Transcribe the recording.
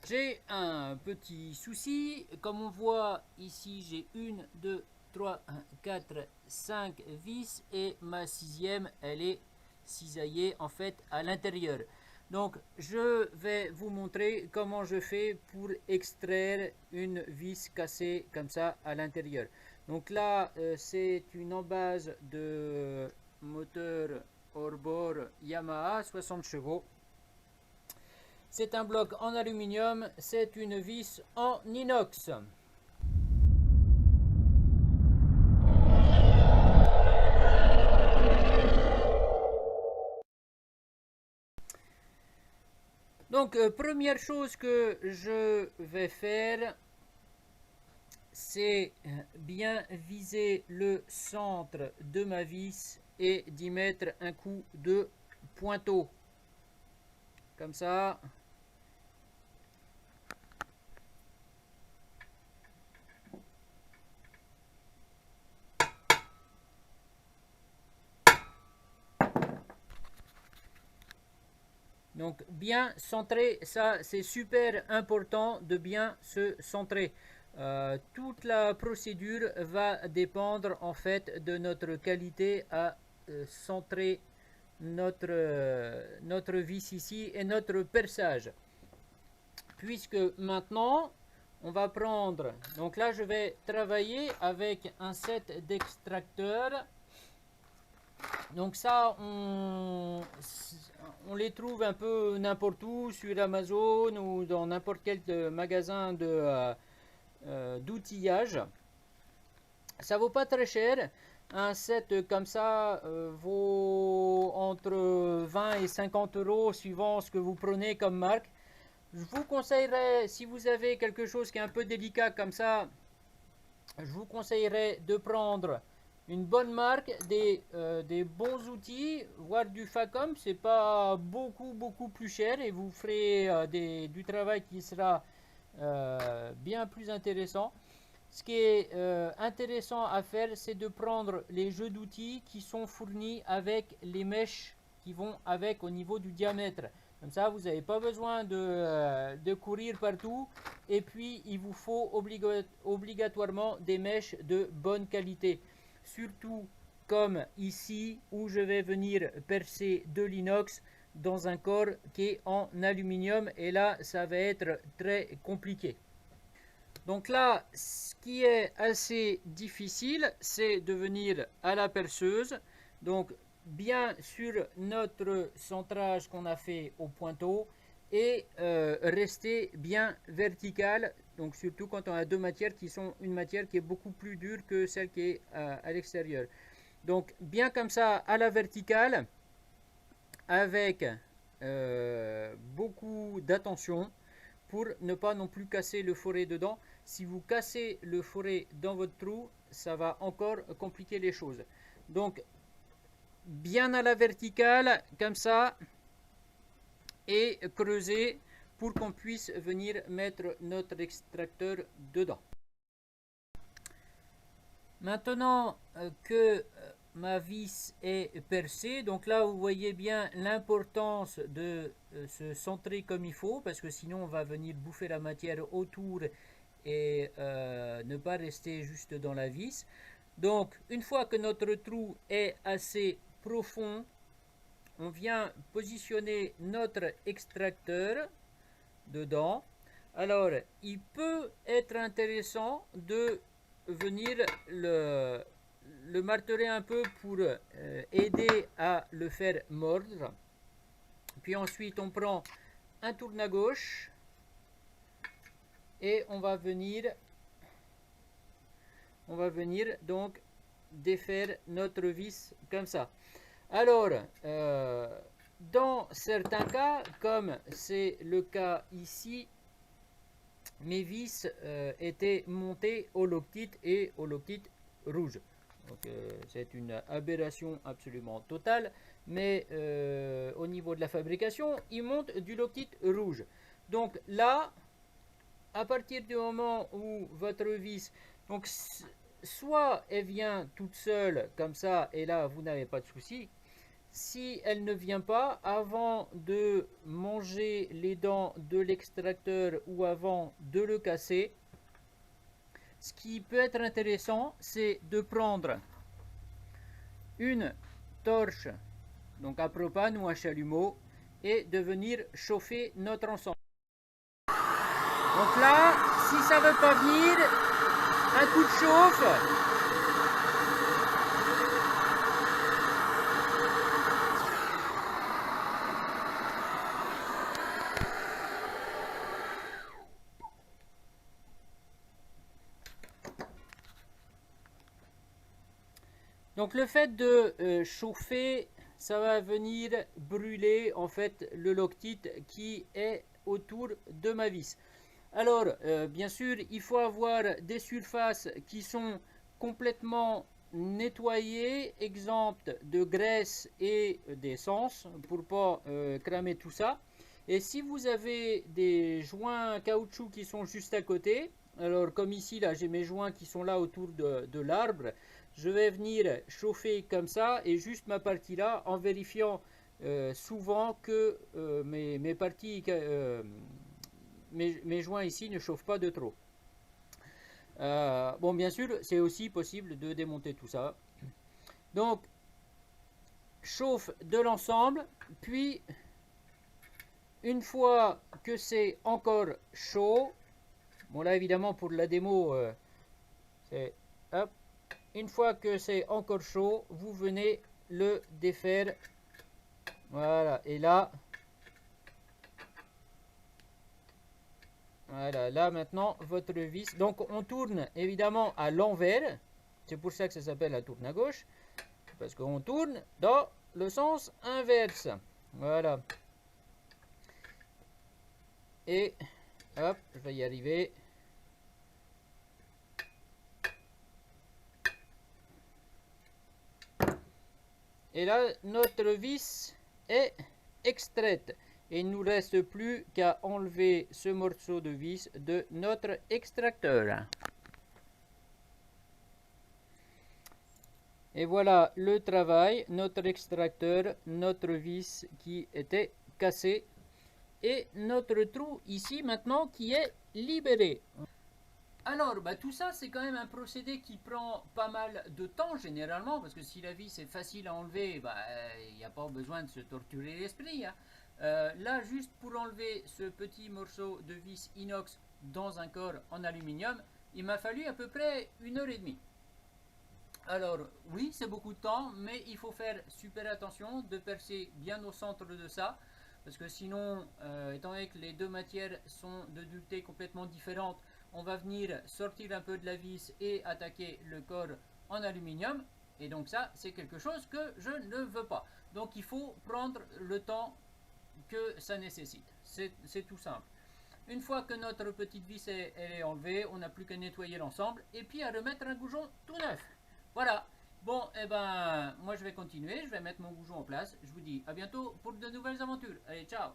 J'ai un petit souci. Comme on voit ici, j'ai 1, 2, 3, 4, 5 vis et ma sixième, elle est cisaillée en fait à l'intérieur. Donc je vais vous montrer comment je fais pour extraire une vis cassée comme ça à l'intérieur. Donc là, c'est une embase de moteur hors-bord Yamaha 60 chevaux. C'est un bloc en aluminium, c'est une vis en inox. Donc, première chose que je vais faire, c'est bien viser le centre de ma vis et d'y mettre un coup de pointeau. Comme ça. Donc bien centré, ça c'est super important de bien se centrer. Toute la procédure va dépendre en fait de notre qualité à centrer notre vis ici et notre perçage. Puisque maintenant on va prendre, donc là je vais travailler avec un set d'extracteurs. Donc ça, on les trouve un peu n'importe où, sur Amazon ou dans n'importe quel magasin d'outillage. Ça vaut pas très cher. Un set comme ça vaut entre 20 et 50 euros suivant ce que vous prenez comme marque. Je vous conseillerais, si vous avez quelque chose qui est un peu délicat comme ça, je vous conseillerais de prendre une bonne marque, des bons outils, voire du Facom. C'est pas beaucoup plus cher et vous ferez du travail qui sera bien plus intéressant. Ce qui est intéressant à faire, c'est de prendre les jeux d'outils qui sont fournis avec les mèches qui vont avec au niveau du diamètre. Comme ça, vous n'avez pas besoin de courir partout. Et puis, il vous faut obligatoirement des mèches de bonne qualité. Surtout comme ici, où je vais venir percer de l'inox dans un corps qui est en aluminium. Et là, ça va être très compliqué. Donc là, ce qui est assez difficile, c'est de venir à la perceuse. Donc bien sur notre centrage qu'on a fait au pointeau et rester bien vertical. Donc surtout quand on a deux matières qui sont une matière qui est beaucoup plus dure que celle qui est à l'extérieur. Donc bien comme ça à la verticale avec beaucoup d'attention pour ne pas non plus casser le forêt dedans. Si vous cassez le forêt dans votre trou, ça va encore compliquer les choses. Donc, bien à la verticale, comme ça, et creuser pour qu'on puisse venir mettre notre extracteur dedans. Maintenant que ma vis est percée, donc là vous voyez bien l'importance de se centrer comme il faut, parce que sinon on va venir bouffer la matière autour et ne pas rester juste dans la vis. Donc une fois que notre trou est assez profond, on vient positionner notre extracteur dedans. Alors il peut être intéressant de venir le marteler un peu pour aider à le faire mordre. Puis ensuite on prend un tourne à gauche et on va venir donc défaire notre vis comme ça. Alors, dans certains cas, comme c'est le cas ici, mes vis étaient montées au loctite et au loctite rouge. Donc c'est une aberration absolument totale, mais au niveau de la fabrication, ils montent du loctite rouge. Donc là, à partir du moment où votre vis, donc soit elle vient toute seule comme ça et là vous n'avez pas de souci, si elle ne vient pas, avant de manger les dents de l'extracteur ou avant de le casser, ce qui peut être intéressant, c'est de prendre une torche, donc à propane ou à chalumeau, et de venir chauffer notre ensemble. Donc là, si ça ne veut pas venir, un coup de chauffe. Donc le fait de chauffer, ça va venir brûler en fait le loctite qui est autour de ma vis. Alors bien sûr, il faut avoir des surfaces qui sont complètement nettoyées, exemptes de graisse et d'essence pour pas cramer tout ça. Et si vous avez des joints caoutchouc qui sont juste à côté, alors comme ici là j'ai mes joints qui sont là autour de l'arbre, je vais venir chauffer comme ça et juste ma partie là en vérifiant souvent que mes parties, mes joints ici ne chauffent pas de trop. Bon, bien sûr, c'est aussi possible de démonter tout ça. Donc, chauffe de l'ensemble, puis une fois que c'est encore chaud, bon là évidemment pour la démo, c'est hop. Une fois que c'est encore chaud, vous venez le défaire. Voilà, et là, voilà, là maintenant votre vis. Donc on tourne évidemment à l'envers. C'est pour ça que ça s'appelle la tourne à gauche. Parce qu'on tourne dans le sens inverse. Voilà. Et hop, je vais y arriver. Et là, notre vis est extraite. Et il ne nous reste plus qu'à enlever ce morceau de vis de notre extracteur. Et voilà le travail, notre extracteur, notre vis qui était cassée et notre trou ici maintenant qui est libéré. Alors, tout ça, c'est quand même un procédé qui prend pas mal de temps généralement, parce que si la vis est facile à enlever, il n'y a pas besoin de se torturer l'esprit. Hein. Là, juste pour enlever ce petit morceau de vis inox dans un corps en aluminium, il m'a fallu à peu près 1 heure et demie. Alors, oui, c'est beaucoup de temps, mais il faut faire super attention de percer bien au centre de ça, parce que sinon, étant donné que les deux matières sont de dureté complètement différentes, on va venir sortir un peu de la vis et attaquer le corps en aluminium, et donc ça, c'est quelque chose que je ne veux pas. Donc il faut prendre le temps que ça nécessite, c'est tout simple. Une fois que notre petite vis est enlevée, on n'a plus qu'à nettoyer l'ensemble et puis à remettre un goujon tout neuf. Voilà. Bon, et ben, moi je vais continuer, je vais mettre mon goujon en place. Je vous dis à bientôt pour de nouvelles aventures. Allez, ciao!